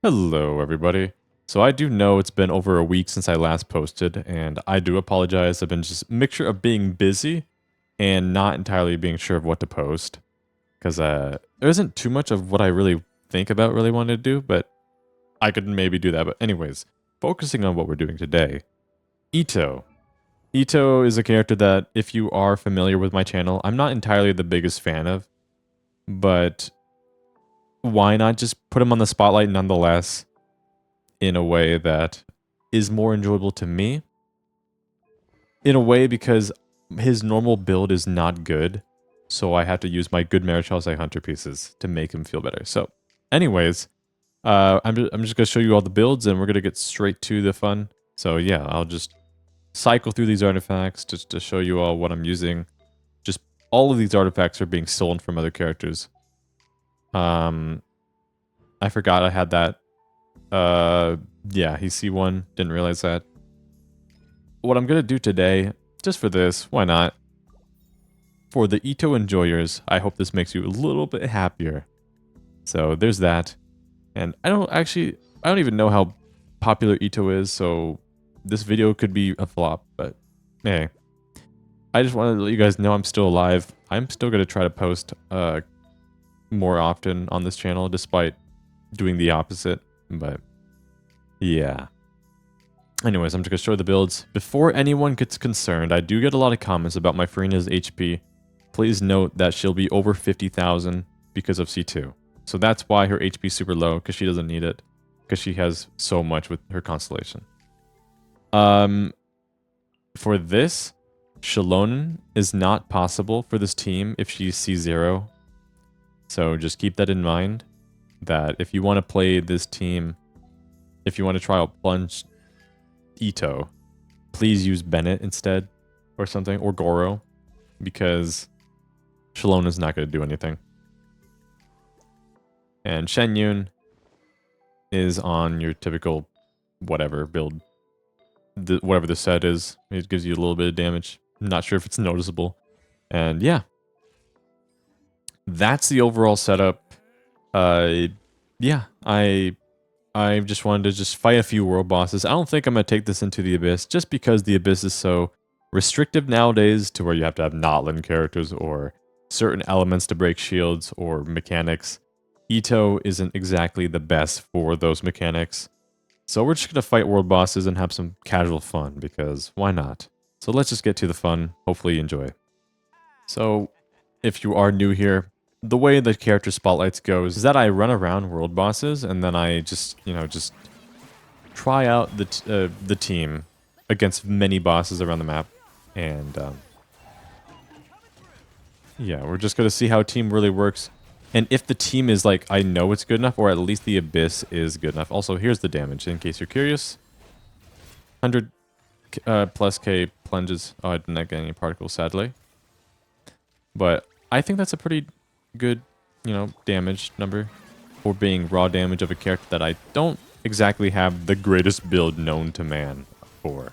Hello, everybody. So I do know it's been over a week since I last posted, and I do apologize. I've been just a mixture of being busy and not entirely being sure of what to post. Because there isn't too much of what I really think about really wanting to do, but I could maybe do that. But anyways, focusing on what we're doing today. Itto. Itto is a character that, if you are familiar with my channel, I'm not entirely the biggest fan of, but why not just put him on the spotlight nonetheless? In a way that is more enjoyable to me. In a way because his normal build is not good, so I have to use my good Marichal Hunter pieces to make him feel better. So, anyways, I'm just going to show you all the builds, and we're going to get straight to the fun. So yeah, I'll just cycle through these artifacts just to show you all what I'm using. Just all of these artifacts are being stolen from other characters. I forgot I had that. Yeah, he's C1. Didn't realize that. What I'm going to do today, just for this, why not? For the Itto enjoyers, I hope this makes you a little bit happier. So there's that. And I don't even know how popular Itto is, so this video could be a flop, but hey. I just wanted to let you guys know I'm still alive. I'm still going to try to post more often on this channel, despite doing the opposite, but yeah. Anyways, I'm just going to show the builds. Before anyone gets concerned, I do get a lot of comments about my Farina's HP. Please note that she'll be over 50,000 because of C2. So that's why her HP is super low, because she doesn't need it. Because she has so much with her constellation. For this, Shalon is not possible for this team if she's C0. So just keep that in mind. That if you want to play this team, if you want to try out Plunge Itto, please use Bennett instead, or something, or Goro, because Shalon is not going to do anything. And Shen Yun is on your typical whatever build, whatever the set is. It gives you a little bit of damage. I'm not sure if it's noticeable. And yeah, that's the overall setup. Yeah, I just wanted to just fight a few world bosses. I don't think I'm going to take this into the Abyss, just because the Abyss is so restrictive nowadays to where you have to have Notlin characters or certain elements to break shields or mechanics. Itto isn't exactly the best for those mechanics. So we're just going to fight world bosses and have some casual fun, because why not? So let's just get to the fun. Hopefully you enjoy. So if you are new here, the way the character spotlights goes is that I run around world bosses, and then I just, just try out the team against many bosses around the map. And yeah, we're just going to see how a team really works. And if the team is like, I know it's good enough, or at least the Abyss is good enough. Also, here's the damage, in case you're curious. 100 plus K plunges. Oh, I didn't get any particles, sadly. But I think that's a pretty good, damage number for being raw damage of a character that I don't exactly have the greatest build known to man for.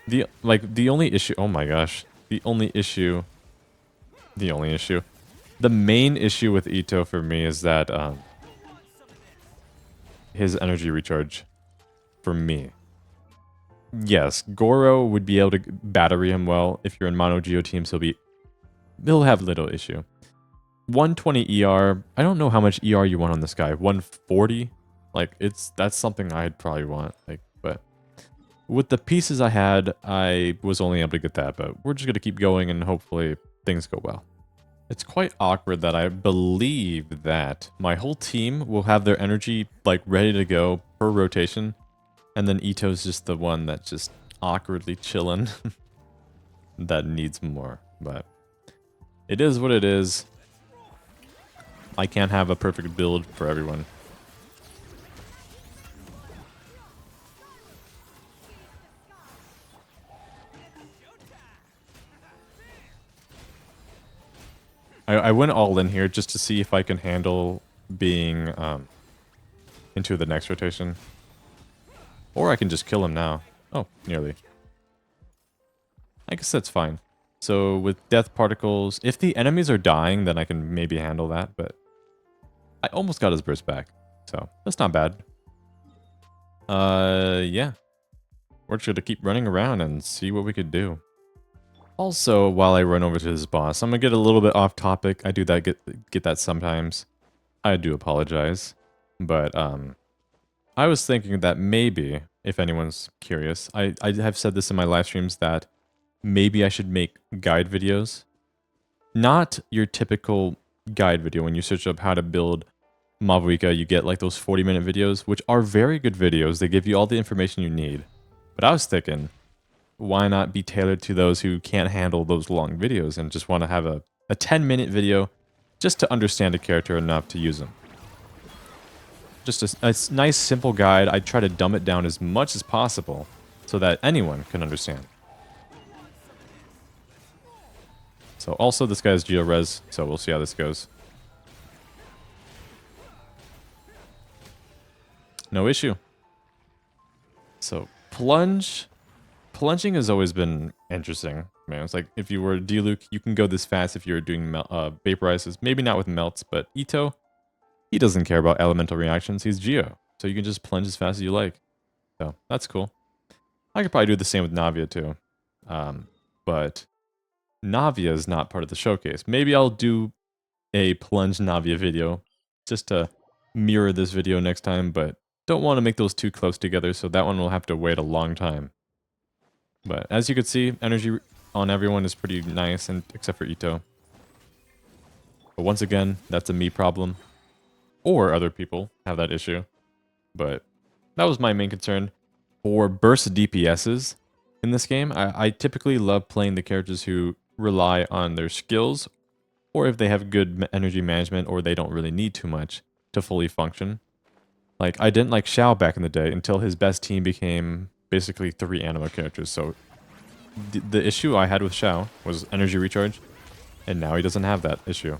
The only issue, oh my gosh, the main issue with Itto for me is that his energy recharge for me. Yes, Goro would be able to battery him well. If you're in mono geo teams, he'll have little issue. 120 ER. I don't know how much ER you want on this guy. 140. That's something I'd probably want. But with the pieces I had, I was only able to get that. But we're just gonna keep going, and hopefully things go well. It's quite awkward that I believe that my whole team will have their energy ready to go per rotation. And then Itto's just the one that's just awkwardly chilling that needs more. But it is what it is. I can't have a perfect build for everyone. I went all in here just to see if I can handle being into the next rotation. Or I can just kill him now. Oh, nearly. I guess that's fine. So with death particles, if the enemies are dying, then I can maybe handle that, but I almost got his burst back, so that's not bad. Yeah. We're just gonna keep running around and see what we could do. Also, while I run over to this boss, I'm gonna get a little bit off topic. I do that get that sometimes. I do apologize. But I was thinking that maybe, if anyone's curious, I have said this in my live streams that maybe I should make guide videos. Not your typical guide video. When you search up how to build Mavuika, you get like those 40-minute videos, which are very good videos. They give you all the information you need. But I was thinking, why not be tailored to those who can't handle those long videos and just want to have a 10-minute video just to understand a character enough to use them. Just a nice, simple guide. I try to dumb it down as much as possible so that anyone can understand. So also, this guy's Geo-Res, so we'll see how this goes. No issue. So, Plunge. Plunging has always been interesting, man. It's like, if you were Diluc, you can go this fast if you're doing vaporizes. Maybe not with melts, but Itto, he doesn't care about elemental reactions. He's Geo, so you can just plunge as fast as you like. So, that's cool. I could probably do the same with Navia, too. But Navia is not part of the showcase. Maybe I'll do a Plunge Navia video just to mirror this video next time, but don't want to make those too close together, so that one will have to wait a long time. But as you can see, energy on everyone is pretty nice, and except for Itto. But once again, that's a me problem. Or other people have that issue. But that was my main concern. For burst DPSs in this game, I typically love playing the characters who rely on their skills, or if they have good energy management, or they don't really need too much to fully function. Like, I didn't like Xiao back in the day until his best team became basically 3 anima characters. So the issue I had with Xiao was energy recharge, and now he doesn't have that issue.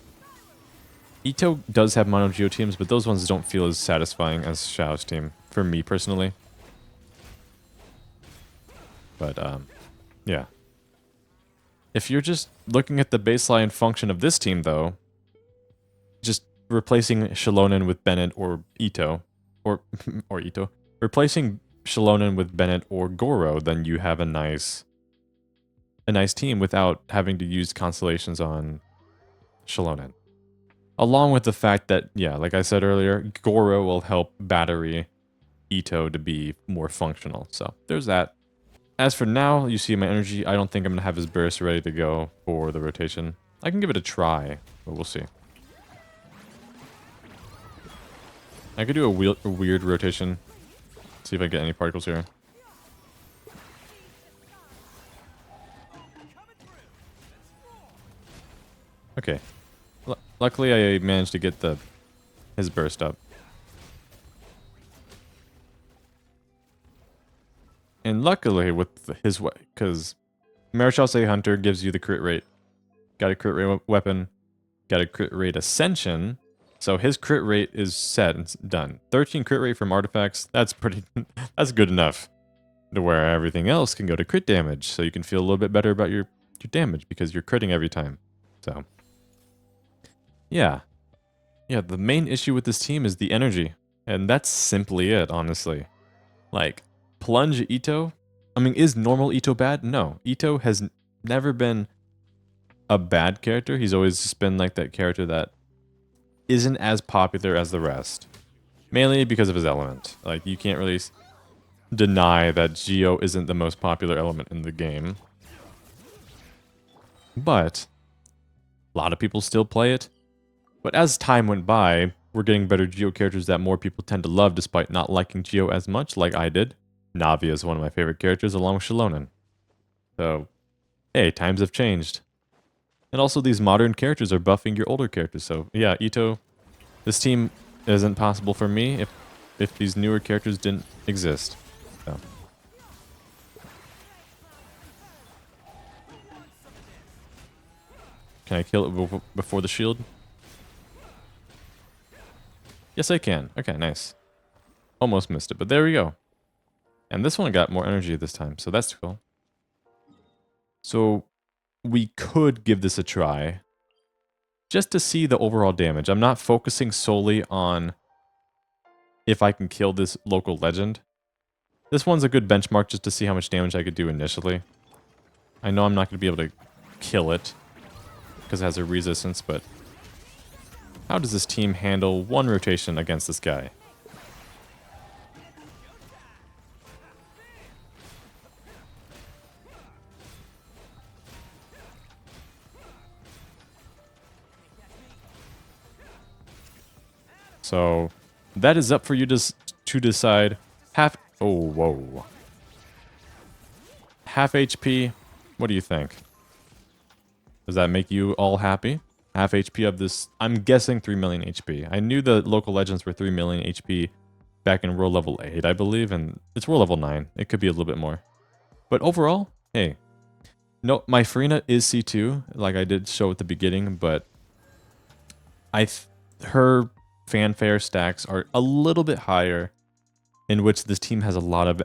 Itto does have mono geo teams, but those ones don't feel as satisfying as Xiao's team, for me personally. But, yeah. If you're just looking at the baseline function of this team, though, just replacing Shilonen with Bennett or Itto, or Itto, replacing Shilonen with Bennett or Goro, then you have a nice team without having to use constellations on Shilonen. Along with the fact that, yeah, like I said earlier, Goro will help battery Itto to be more functional. So there's that. As for now, you see my energy. I don't think I'm going to have his burst ready to go for the rotation. I can give it a try, but we'll see. I could do a weird rotation. See if I get any particles here. Okay. Luckily, I managed to get his burst up. And luckily, with his way, because Marechal Hunter gives you the crit rate. Got a crit rate weapon. Got a crit rate ascension. So his crit rate is set and done. 13 crit rate from artifacts. That's pretty. That's good enough. To where everything else can go to crit damage, so you can feel a little bit better about your damage because you're critting every time. So, yeah. Yeah, the main issue with this team is the energy. And that's simply it, honestly. Like, Plunge Itto, I mean, is normal Itto bad? No. Itto has never been a bad character. He's always just been like that character that isn't as popular as the rest. Mainly because of his element. Like, you can't really deny that Geo isn't the most popular element in the game. But a lot of people still play it. But as time went by, we're getting better Geo characters that more people tend to love despite not liking Geo as much, like I did. Navia is one of my favorite characters along with Shilonen. So, hey, times have changed. And also these modern characters are buffing your older characters. So, yeah, Itto, this team isn't possible for me if these newer characters didn't exist. So. Can I kill it before the shield? Yes, I can. Okay, nice. Almost missed it, but there we go. And this one got more energy this time, so that's cool. So we could give this a try. just to see the overall damage. I'm not focusing solely on if I can kill this local legend. This one's a good benchmark just to see how much damage I could do initially. I know I'm not going to be able to kill it because it has a resistance, but how does this team handle one rotation against this guy? So that is up for you to decide. Oh, whoa. Half HP. What do you think? Does that make you all happy? Half HP of this, I'm guessing 3 million HP. I knew the local legends were 3 million HP back in world level 8, I believe, and it's world level 9. It could be a little bit more. But overall, hey. No, my Farina is C2, like I did show at the beginning, but her fanfare stacks are a little bit higher, in which this team has a lot of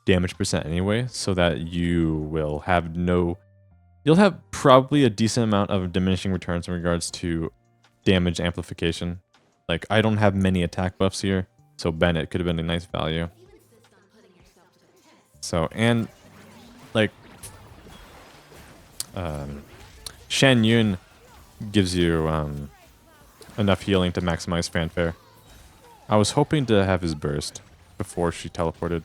damage percent anyway, so that you will have you'll have probably a decent amount of diminishing returns in regards to damage amplification. Like, I don't have many attack buffs here, so Bennett could have been a nice value. So, and, like, Shan Yun gives you enough healing to maximize fanfare. I was hoping to have his burst before she teleported.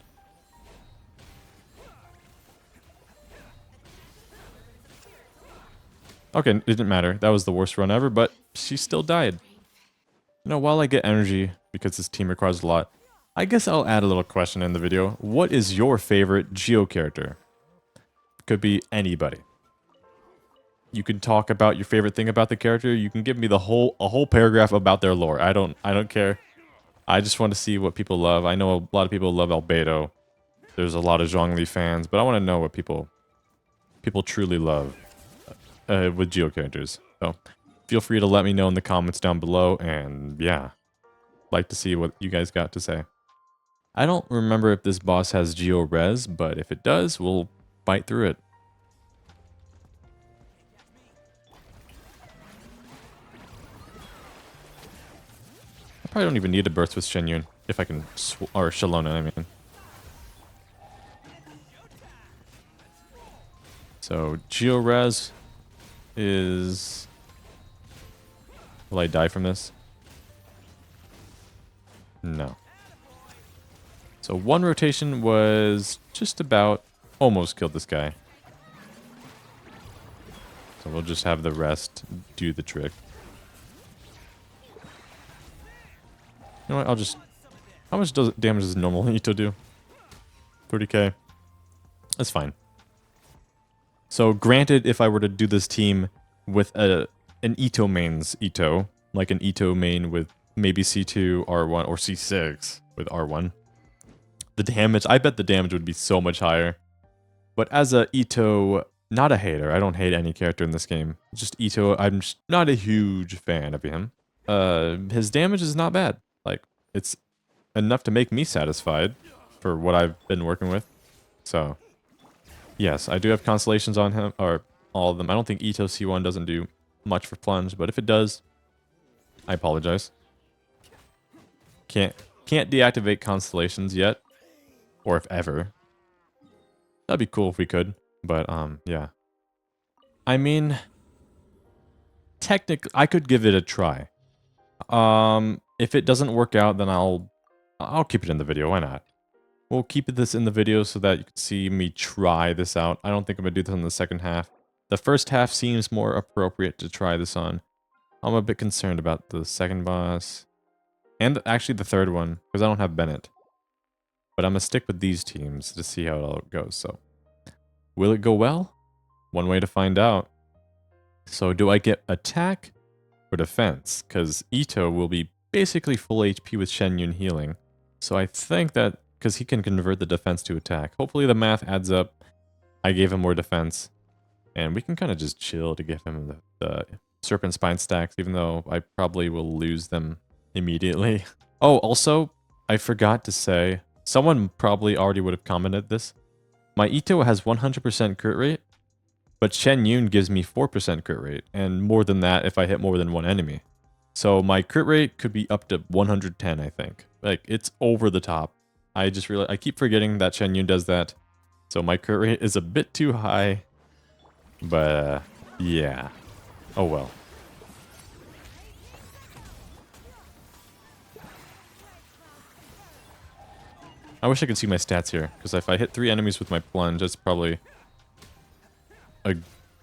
Okay, it didn't matter. That was the worst run ever, but she still died. You know, while I get energy, because this team requires a lot, I guess I'll add a little question in the video. What is your favorite Geo character? Could be anybody. You can talk about your favorite thing about the character. You can give me a whole paragraph about their lore. I don't care. I just want to see what people love. I know a lot of people love Albedo. There's a lot of Zhongli fans, but I want to know what people truly love with Geo characters. So feel free to let me know in the comments down below, and yeah, like to see what you guys got to say. I don't remember if this boss has Geo Res, but if it does, we'll fight through it. I probably don't even need a burst with Shen Yun, if I can, or Shalona, I mean. So, Geo Res is... Will I die from this? No. So one rotation was just about almost killed this guy. So we'll just have the rest do the trick. You know what, I'll just... How much damage does normal Itto do? 30k. That's fine. So granted, if I were to do this team with an Itto mains Itto, like an Itto main with maybe C2, R1, or C6 with R1, the damage, I bet the damage would be so much higher. But as a Itto, not a hater, I don't hate any character in this game. Just Itto, I'm just not a huge fan of him. His damage is not bad. Like, it's enough to make me satisfied for what I've been working with. So, yes, I do have constellations on him, or all of them. I don't think Itto C1 doesn't do much for Plunge, but if it does, I apologize. Can't deactivate constellations yet, or if ever. That'd be cool if we could, but yeah. I mean, technically, I could give it a try. If it doesn't work out, then I'll keep it in the video. Why not? We'll keep this in the video so that you can see me try this out. I don't think I'm gonna do this in the second half. The first half seems more appropriate to try this on. I'm a bit concerned about the second boss. And actually the third one, because I don't have Bennett. But I'm going to stick with these teams to see how it all goes. So, will it go well? One way to find out. So, do I get attack or defense? Because Itto will be basically full HP with Shen Yun healing. So, I think that, because he can convert the defense to attack. Hopefully the math adds up. I gave him more defense. And we can kind of just chill to give him the Serpent Spine stacks, even though I probably will lose them immediately. Oh, also, I forgot to say, someone probably already would have commented this. My Itto has 100% crit rate, But Shen Yun gives me 4% crit rate, and more than that if I hit more than one enemy. So my crit rate could be up to 110, I think. Like, it's over the top. I keep forgetting that Shen Yun does that. So my crit rate is a bit too high. But, yeah. Oh well. I wish I could see my stats here, because if I hit 3 enemies with my plunge, that's probably a...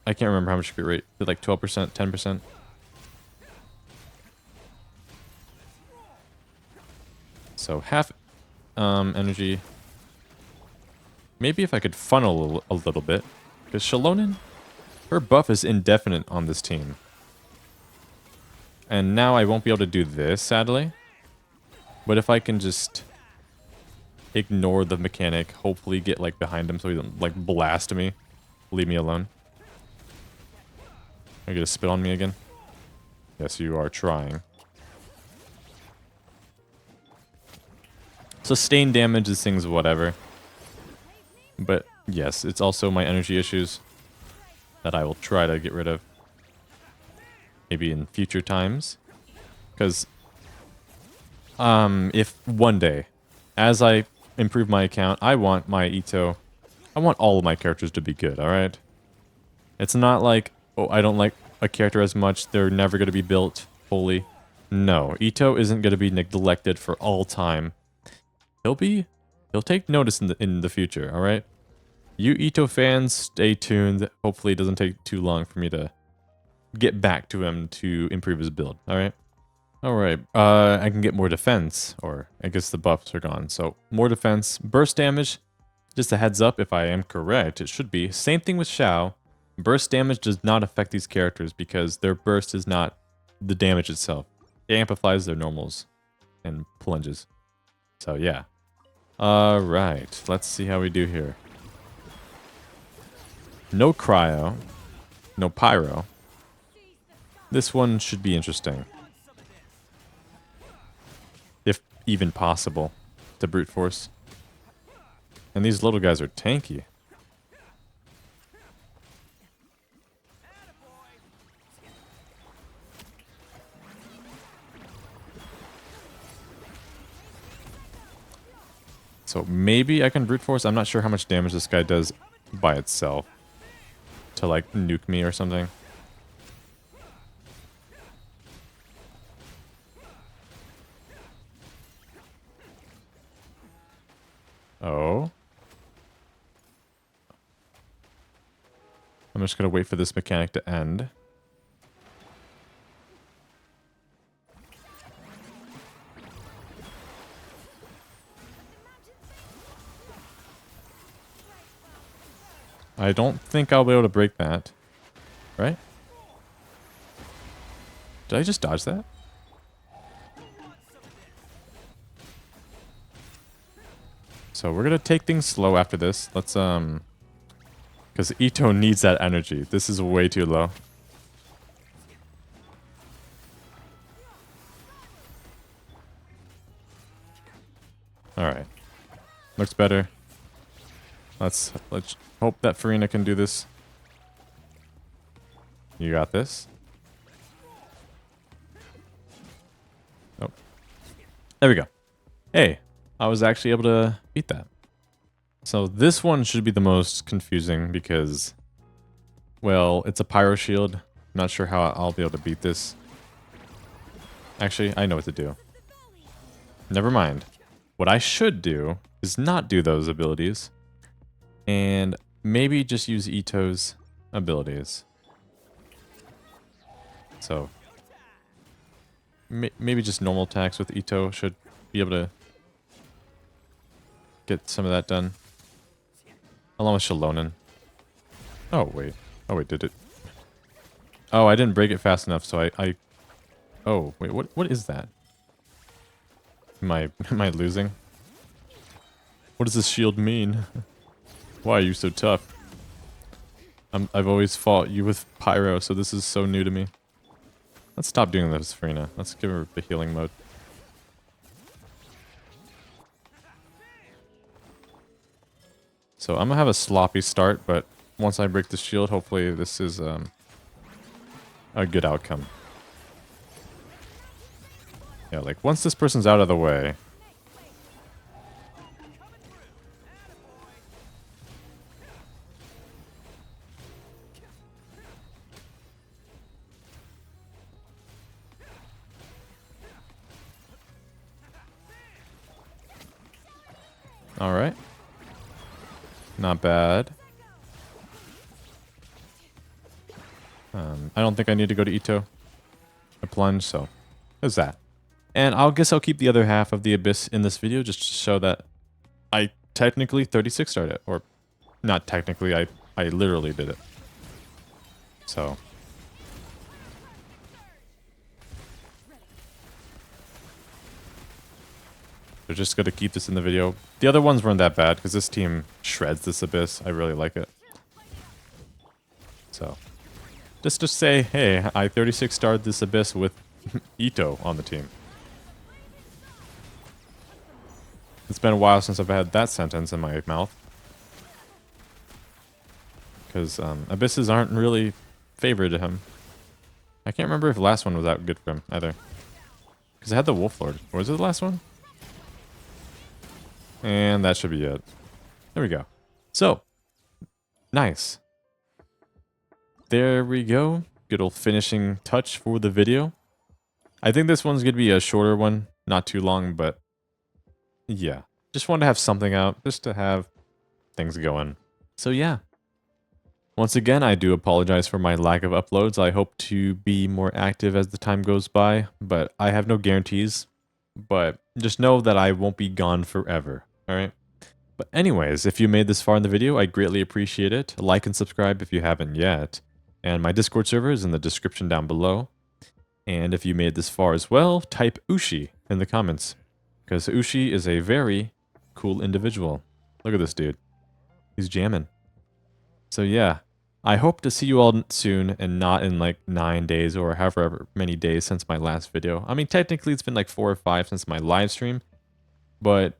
I can't remember how much crit rate. Is it like 12%, 10%? So half energy. Maybe if I could funnel a little bit. Because Shalonen, her buff is indefinite on this team. And now I won't be able to do this, sadly. But if I can just ignore the mechanic, hopefully get like behind him so he doesn't like blast me. Leave me alone. Are you gonna spit on me again? Yes, you are trying. Sustained damage is things whatever. But yes, it's also my energy issues that I will try to get rid of. Maybe in future times. Because if one day, as I improve my account, I want my Itto, I want all of my characters to be good, alright? It's not like, oh, I don't like a character as much, they're never going to be built fully. No, Itto isn't going to be neglected for all time. He'll take notice in the future, alright? You Itto fans, stay tuned. Hopefully it doesn't take too long for me to get back to him to improve his build, alright? Alright, I can get more defense, or I guess the buffs are gone. So, more defense. Burst damage, just a heads up if I am correct, it should be. Same thing with Xiao. Burst damage does not affect these characters because their burst is not the damage itself. It amplifies their normals and plunges. So, yeah. Alright, let's see how we do here. No cryo. No pyro. This one should be interesting. If even possible, to brute force. And these little guys are tanky. So maybe I can brute force. I'm not sure how much damage this guy does by itself. To like nuke me or something. Oh. I'm just gonna wait for this mechanic to end. I don't think I'll be able to break that. Right? Did I just dodge that? So we're gonna take things slow after this. Let's, because Itto needs that energy. This is way too low. Alright. Looks better. Let's hope that Farina can do this. You got this. Oh. There we go. Hey, I was actually able to beat that. So this one should be the most confusing because, well, it's a pyro shield. Not sure how I'll be able to beat this. Actually, I know what to do. Never mind. What I should do is not do those abilities. And maybe just use Itto's abilities. So, maybe just normal attacks with Itto should be able to get some of that done. Along with Shalonen. Oh, wait. Oh, wait, did it? Oh, I didn't break it fast enough, so I... Oh, wait, what is that? Am I losing? What does this shield mean? Why are you so tough? I've always fought you with pyro, so this is so new to me. Let's stop doing this, Farina. Let's give her the healing mode. So I'm gonna have a sloppy start, but once I break the shield, hopefully this is a good outcome. Yeah, like once this person's out of the way. All right. Not bad. I don't think I need to go to Itto. I plunge, so there's that. And I guess I'll keep the other half of the Abyss in this video just to show that I technically 36 started it. Or not technically, I literally did it. So. They're just going to keep this in the video. The other ones weren't that bad because this team shreds this Abyss. I really like it. So. Just to say, hey, I 36 starred this Abyss with Itto on the team. It's been a while since I've had that sentence in my mouth. Because Abysses aren't really favored to him. I can't remember if the last one was that good for him either. Because I had the Wolf Lord. Or was it the last one? And that should be it. There we go. So, nice. There we go. Good old finishing touch for the video. I think this one's going to be a shorter one. Not too long, but yeah. Just wanted to have something out. Just to have things going. So yeah. Once again, I do apologize for my lack of uploads. I hope to be more active as the time goes by, but I have no guarantees. But just know that I won't be gone forever, alright? But anyways, if you made this far in the video, I greatly appreciate it. Like and subscribe if you haven't yet. And my Discord server is in the description down below. And if you made this far as well, type Ushi in the comments. Because Ushi is a very cool individual. Look at this dude. He's jamming. So yeah, I hope to see you all soon and not in like 9 days or however many days since my last video. I mean, technically it's been like 4 or 5 since my live stream. But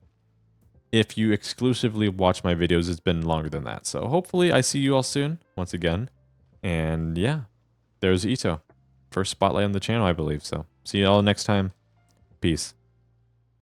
if you exclusively watch my videos, it's been longer than that. So hopefully I see you all soon, once again. And yeah, there's Itto. First spotlight on the channel, I believe. So see you all next time. Peace.